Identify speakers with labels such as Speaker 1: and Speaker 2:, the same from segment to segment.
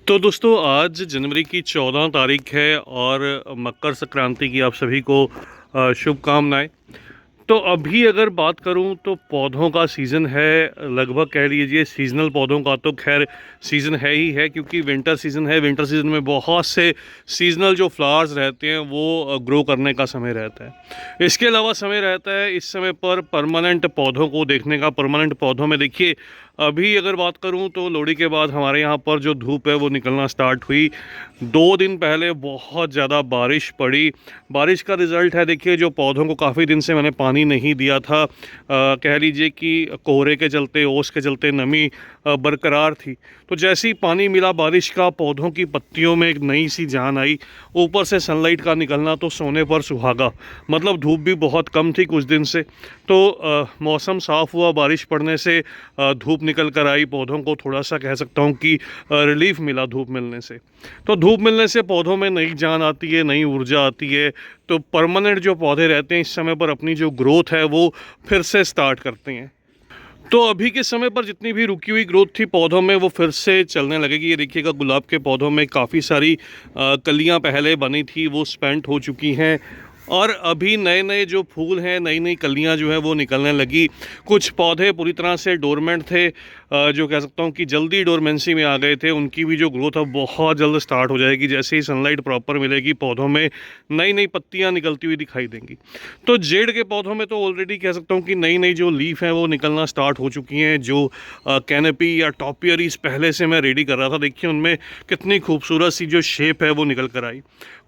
Speaker 1: तो दोस्तों आज जनवरी की 14 तारीख है और मकर संक्रांति की आप सभी को शुभकामनाएं। तो अभी अगर बात करूं तो पौधों का सीज़न है, लगभग कह लीजिए सीजनल पौधों का तो खैर सीज़न है ही है, क्योंकि विंटर सीज़न है। विंटर सीज़न में बहुत से सीजनल जो फ्लावर्स रहते हैं वो ग्रो करने का समय रहता है। इसके अलावा समय रहता है इस समय पर परमानेंट पौधों को देखने का। परमानेंट पौधों में देखिए, अभी अगर बात करूं तो लोहड़ी के बाद हमारे यहाँ पर जो धूप है वो निकलना स्टार्ट हुई। 2 दिन पहले बहुत ज़्यादा बारिश पड़ी। बारिश का रिज़ल्ट है, देखिए, जो पौधों को काफ़ी दिन से मैंने पानी नहीं दिया था, कह लीजिए कि कोहरे के चलते, ओस के चलते नमी बरकरार थी। तो जैसे ही पानी मिला बारिश का, पौधों की पत्तियों में एक नई सी जान आई। ऊपर से सनलाइट का निकलना तो सोने पर सुहागा। मतलब धूप भी बहुत कम थी कुछ दिन से, तो मौसम साफ़ हुआ, बारिश पड़ने से धूप निकल कर आई। पौधों को थोड़ा सा कह सकता हूँ कि रिलीफ मिला धूप मिलने से। तो धूप मिलने से पौधों में नई जान आती है, नई ऊर्जा आती है। तो परमानेंट जो पौधे रहते हैं इस समय पर अपनी जो ग्रोथ है वो फिर से स्टार्ट करते हैं। तो अभी के समय पर जितनी भी रुकी हुई ग्रोथ थी पौधों में वो फिर से चलने लगेगी। ये देखिएगा, गुलाब के पौधों में काफ़ी सारी कलियां पहले बनी थी वो स्पेंट हो चुकी हैं, और अभी नए नए जो फूल हैं, नई नई कलियां जो हैं वो निकलने लगी। कुछ पौधे पूरी तरह से डोरमेंट थे, जो कह सकता हूँ कि जल्दी डोरमेंसी में आ गए थे, उनकी भी जो ग्रोथ अब बहुत जल्द स्टार्ट हो जाएगी। जैसे ही सनलाइट प्रॉपर मिलेगी पौधों में नई नई पत्तियाँ निकलती हुई दिखाई देंगी। तो जेड के पौधों में तो ऑलरेडी कह सकता हूँ कि नई नई जो लीफ हैं वो निकलना स्टार्ट हो चुकी हैं। जो कैनपी या टॉपियरीज पहले से मैं रेडी कर रहा था, देखिए उनमें कितनी खूबसूरत सी जो शेप है वो निकल कर आई।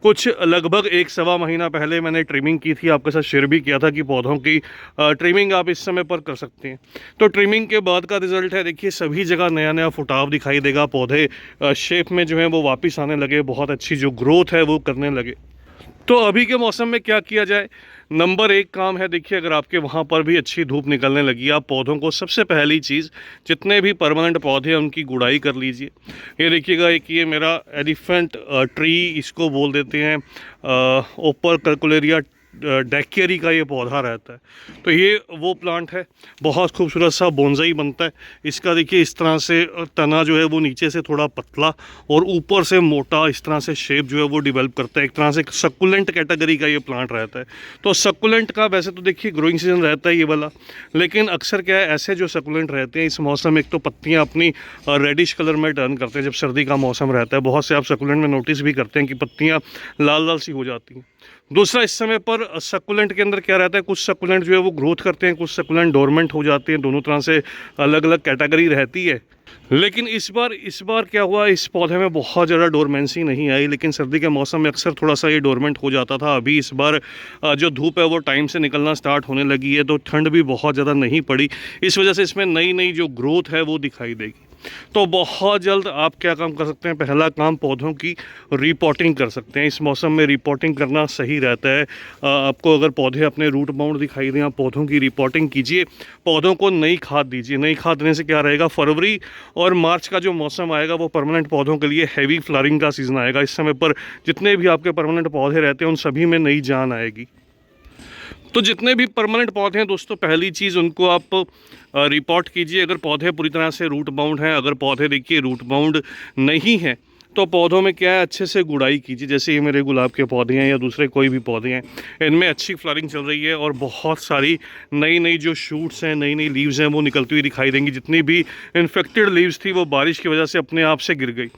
Speaker 1: कुछ लगभग 1-1.25 महीना पहले मैंने ट्रिमिंग की थी, आपके साथ शेयर भी किया था कि पौधों की ट्रिमिंग आप इस समय पर कर सकते हैं। तो ट्रिमिंग के बाद का रिज़ल्ट है, देखिए सभी जगह नया नया फुटाव दिखाई देगा। पौधे शेप में जो है वो वापस आने लगे, बहुत अच्छी जो ग्रोथ है वो करने लगे। तो अभी के मौसम में क्या किया जाए? नंबर 1 काम है, देखिए अगर आपके वहाँ पर भी अच्छी धूप निकलने लगी, आप पौधों को सबसे पहली चीज़, जितने भी परमानेंट पौधे हैं उनकी गुड़ाई कर लीजिए। ये देखिएगा, एक ये मेरा एलिफेंट ट्री इसको बोल देते हैं, ओपर कर्कुलेरिया डेकेरी का ये पौधा रहता है। तो ये वो प्लांट है, बहुत खूबसूरत सा बोनसाई बनता है इसका। देखिए इस तरह से तना जो है वो नीचे से थोड़ा पतला और ऊपर से मोटा, इस तरह से शेप जो है वो डेवलप करता है। एक तरह से सक्कुलेंट कैटेगरी का ये प्लांट रहता है। तो सक्कुलेंट का वैसे तो देखिए ग्रोइंग सीजन रहता है ये वाला, लेकिन अक्सर क्या है, ऐसे जो सक्कुलेंट रहते हैं इस मौसम में एक तो पत्तियाँ अपनी रेडिश कलर में टर्न करते हैं जब सर्दी का मौसम रहता है। बहुत से आप सक्कुलेंट में नोटिस भी करते हैं कि पत्तियाँ लाल लाल सी हो जाती हैं। दूसरा, इस समय पर सक्कुलेंट के अंदर क्या रहता है, कुछ सक्कुलेंट जो है वो ग्रोथ करते हैं, कुछ सक्कुलेंट डोरमेंट हो जाते हैं। दोनों तरह से अलग अलग कैटेगरी रहती है। लेकिन इस बार क्या हुआ, इस पौधे में बहुत ज़्यादा डोरमेंसी नहीं आई, लेकिन सर्दी के मौसम में अक्सर थोड़ा सा ये डोरमेंट हो जाता था। अभी इस बार जो धूप है वो टाइम से निकलना स्टार्ट होने लगी है, तो ठंड भी बहुत ज़्यादा नहीं पड़ी। इस वजह से इसमें नई नई जो ग्रोथ है वो दिखाई देगी। तो बहुत जल्द आप क्या काम कर सकते हैं, पहला काम पौधों की रिपोर्टिंग कर सकते हैं। इस मौसम में रिपोर्टिंग करना सही रहता है। आपको अगर पौधे अपने रूट बाउंड दिखाई दें, आप पौधों की रिपोर्टिंग कीजिए। पौधों को नई खाद दीजिए। नई खाद देने से क्या रहेगा, फरवरी और मार्च का जो मौसम आएगा वो परमानेंट पौधों के लिए हैवी फ्लावरिंग का सीज़न आएगा। इस समय पर जितने भी आपके परमानेंट पौधे रहते हैं उन सभी में नई जान आएगी। तो जितने भी परमानेंट पौधे हैं दोस्तों, पहली चीज़ उनको आप रिपोर्ट कीजिए। अगर पौधे पूरी तरह से रूट बाउंड हैं, अगर पौधे देखिए रूट बाउंड नहीं हैं, तो पौधों में क्या है, अच्छे से गुड़ाई कीजिए। जैसे ये मेरे गुलाब के पौधे हैं या दूसरे कोई भी पौधे हैं, इनमें अच्छी फ्लावरिंग चल रही है और बहुत सारी नई नई जो शूट्स हैं, नई नई लीव्स हैं वो निकलती हुई दिखाई देंगी। जितनी भी इन्फेक्टेड लीव्स थी वो बारिश की वजह से अपने आप से गिर गई।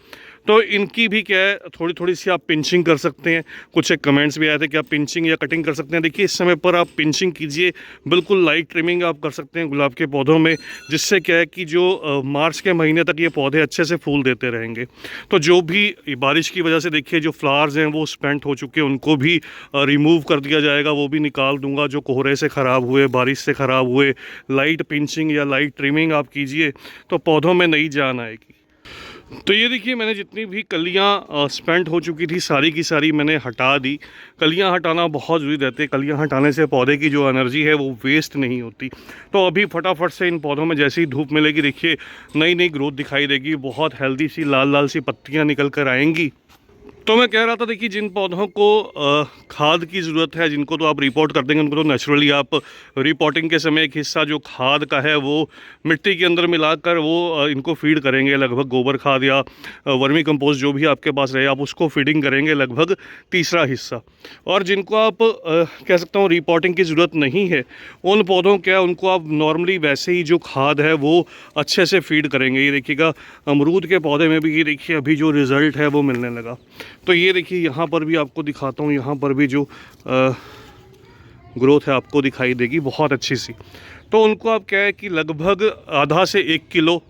Speaker 1: तो इनकी भी क्या है, थोड़ी थोड़ी सी आप पिंचिंग कर सकते हैं। कुछ एक कमेंट्स भी आए थे कि आप पिंचिंग या कटिंग कर सकते हैं। देखिए इस समय पर आप पिंचिंग कीजिए, बिल्कुल लाइट ट्रिमिंग आप कर सकते हैं गुलाब के पौधों में, जिससे क्या है कि जो मार्च के महीने तक ये पौधे अच्छे से फूल देते रहेंगे। तो जो भी बारिश की वजह से देखिए जो फ्लावर्स हैं वो स्पेंट हो चुके हैं, उनको भी रिमूव कर दिया जाएगा, वो भी निकाल दूंगा। जो कोहरे से ख़राब हुए, बारिश से ख़राब हुए, लाइट पिंचिंग या लाइट ट्रिमिंग आप कीजिए तो पौधों में नई जान आएगी। तो ये देखिए, मैंने जितनी भी कलियाँ स्पेंट हो चुकी थी सारी की सारी मैंने हटा दी। कलियाँ हटाना बहुत ज़रूरी रहती है। कलियाँ हटाने से पौधे की जो एनर्जी है वो वेस्ट नहीं होती। तो अभी फटाफट से इन पौधों में जैसे ही धूप मिलेगी, देखिए नई नई ग्रोथ दिखाई देगी, बहुत हेल्दी सी लाल लाल सी पत्तियाँ निकल कर आएंगी। तो मैं कह रहा था, देखिए जिन पौधों को खाद की ज़रूरत है, जिनको तो आप रिपोर्ट कर देंगे, उनको तो नेचुरली आप रिपोर्टिंग के समय एक हिस्सा जो खाद का है वो मिट्टी के अंदर मिलाकर वो इनको फीड करेंगे। लगभग गोबर खाद या वर्मी कंपोस्ट जो भी आपके पास रहे, आप उसको फीडिंग करेंगे लगभग तीसरा हिस्सा। और जिनको आप कह सकता हूँ रिपोर्टिंग की ज़रूरत नहीं है, उन पौधों क्या उनको आप नॉर्मली वैसे ही जो खाद है वो अच्छे से फीड करेंगे। ये देखिएगा अमरूद के पौधे में भी, ये देखिए अभी जो रिज़ल्ट है वो मिलने लगा। तो ये देखिए यहाँ पर भी आपको दिखाता हूँ, यहाँ पर भी जो ग्रोथ है आपको दिखाई देगी बहुत अच्छी सी। तो उनको आप क्या है कि लगभग आधा से 1 किलो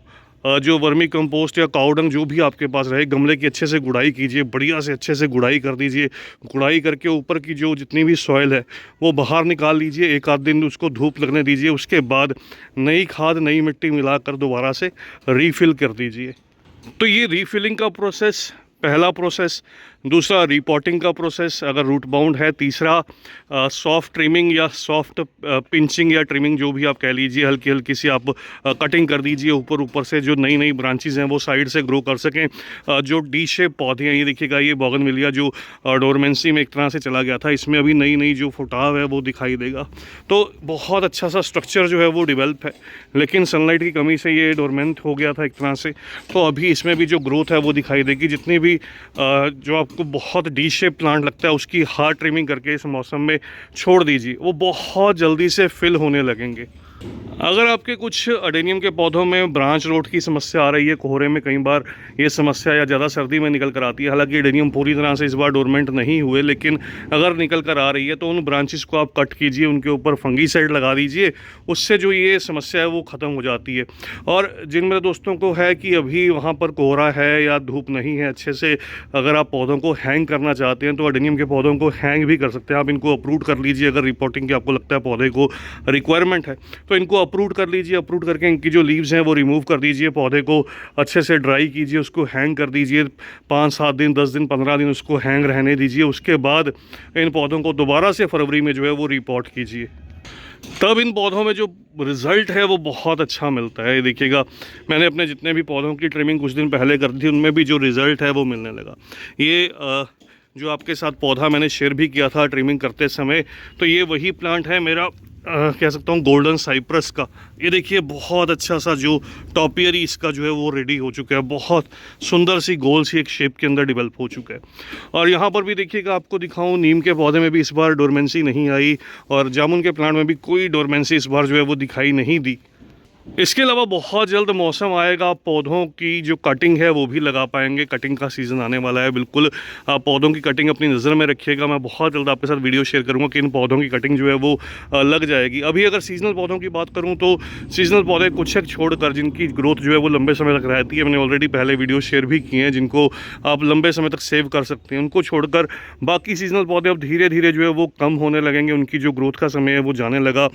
Speaker 1: जो वर्मी कंपोस्ट या काउडंग जो भी आपके पास रहे, गमले की अच्छे से गुड़ाई कीजिए, बढ़िया से अच्छे से गुड़ाई कर दीजिए। गुड़ाई करके ऊपर की जो जितनी भी सॉइल है वो बाहर निकाल लीजिए, 1 आध दिन उसको धूप लगने दीजिए। उसके बाद नई खाद नई मिट्टी मिलाकर दोबारा से रीफिल कर दीजिए। तो ये रीफिलिंग का प्रोसेस पहला प्रोसेस। दूसरा रिपोर्टिंग का प्रोसेस अगर रूट बाउंड है। तीसरा सॉफ्ट ट्रिमिंग या सॉफ्ट पिंचिंग या ट्रिमिंग जो भी आप कह लीजिए, हल्की हल्की सी आप कटिंग कर दीजिए ऊपर से, जो नई नई ब्रांचेस हैं वो साइड से ग्रो कर सकें। जो डी शेप पौधे हैं, ये देखिएगा ये बोगनविलिया जो डोरमेंसी में एक तरह से चला गया था, इसमें अभी नई नई जो फुटाव है वो दिखाई देगा। तो बहुत अच्छा सा स्ट्रक्चर जो है वो डेवलप है, लेकिन सनलाइट की कमी से ये डोरमेंट हो गया था एक तरह से। तो अभी इसमें भी जो ग्रोथ है वो दिखाई देगी। जितनी भी जो आपको बहुत डी शेप प्लांट लगता है उसकी हार्ड ट्रिमिंग करके इस मौसम में छोड़ दीजिए, वो बहुत जल्दी से फिल होने लगेंगे। अगर आपके कुछ अडेनियम के पौधों में ब्रांच रोट की समस्या आ रही है, कोहरे में कई बार ये समस्या या ज़्यादा सर्दी में निकल कर आती है, हालांकि अडेनियम पूरी तरह से इस बार डोरमेंट नहीं हुए, लेकिन अगर निकल कर आ रही है तो उन ब्रांचेस को आप कट कीजिए, उनके ऊपर फंगीसाइड लगा दीजिए, उससे जो ये समस्या है वो ख़त्म हो जाती है। और जिन मेरे दोस्तों को है कि अभी वहाँ पर कोहरा है या धूप नहीं है अच्छे से, अगर आप पौधों को हैंग करना चाहते हैं तो अडेनियम के पौधों को हैंग भी कर सकते हैं। आप इनको अप्रूव कर लीजिए, अगर रिपोर्टिंग की आपको लगता है पौधे को रिक्वायरमेंट है तो इनको अप्रूव कर लीजिए। अप्रूव करके इनकी जो लीव्स हैं वो रिमूव कर दीजिए, पौधे को अच्छे से ड्राई कीजिए, उसको हैंग कर दीजिए 5-7 दिन 10 दिन 15 दिन उसको हैंग रहने दीजिए। उसके बाद इन पौधों को दोबारा से फरवरी में जो है वो रिपोर्ट कीजिए, तब इन पौधों में जो रिज़ल्ट है वो बहुत अच्छा मिलता है। देखिएगा मैंने अपने जितने भी पौधों की ट्रिमिंग कुछ दिन पहले कर दी, उनमें भी जो रिज़ल्ट है वो मिलने लगा। ये जो आपके साथ पौधा मैंने शेयर भी किया था ट्रिमिंग करते समय, तो ये वही प्लांट है मेरा कह सकता हूँ गोल्डन साइप्रस का। ये देखिए बहुत अच्छा सा जो टॉपियरी इसका जो है वो रेडी हो चुका है, बहुत सुंदर सी गोल सी एक शेप के अंदर डेवलप हो चुका है। और यहाँ पर भी देखिएगा आपको दिखाऊँ, नीम के पौधे में भी इस बार डोरमेंसी नहीं आई, और जामुन के प्लांट में भी कोई डोरमेंसी इस बार जो है वो दिखाई नहीं दी। इसके अलावा बहुत जल्द मौसम आएगा, पौधों की जो कटिंग है वो भी लगा पाएंगे। कटिंग का सीज़न आने वाला है, बिल्कुल आप पौधों की कटिंग अपनी नज़र में रखिएगा। मैं बहुत जल्द आपके साथ वीडियो शेयर करूंगा कि इन पौधों की कटिंग जो है वो लग जाएगी। अभी अगर सीजनल पौधों की बात करूं तो सीजनल पौधे कुछ एक छोड़कर जिनकी ग्रोथ जो है वो लंबे समय तक रहती है, मैंने ऑलरेडी पहले वीडियो शेयर भी किए हैं, जिनको आप लंबे समय तक सेव कर सकते हैं, उनको छोड़कर बाकी सीजनल पौधे अब धीरे धीरे जो है वो कम होने लगेंगे। उनकी जो ग्रोथ का समय है वो जाने लगा।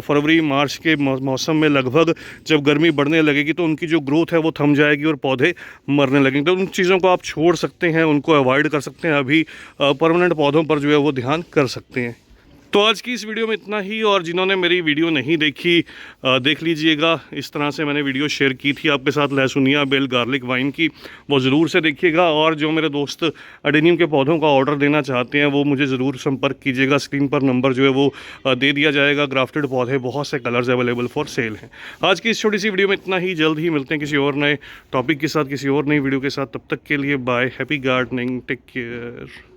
Speaker 1: फरवरी मार्च के मौसम में लगभग जब गर्मी बढ़ने लगेगी तो उनकी जो ग्रोथ है वो थम जाएगी और पौधे मरने लगेंगे। तो उन चीज़ों को आप छोड़ सकते हैं, उनको अवॉइड कर सकते हैं। अभी परमानेंट पौधों पर जो है वो ध्यान कर सकते हैं। तो आज की इस वीडियो में इतना ही, और जिन्होंने मेरी वीडियो नहीं देखी देख लीजिएगा। इस तरह से मैंने वीडियो शेयर की थी आपके साथ लहसुनिया बेल गार्लिक वाइन की, वो ज़रूर से देखिएगा। और जो मेरे दोस्त अडेनियम के पौधों का ऑर्डर देना चाहते हैं वो मुझे ज़रूर संपर्क कीजिएगा। स्क्रीन पर नंबर जो है वो दे दिया जाएगा। ग्राफ्टेड पौधे बहुत से कलर्स अवेलेबल फॉर सेल हैं। आज की इस छोटी सी वीडियो में इतना ही, जल्द ही मिलते हैं किसी और नए टॉपिक के साथ, किसी और नई वीडियो के साथ। तब तक के लिए bye, happy gardening, take care.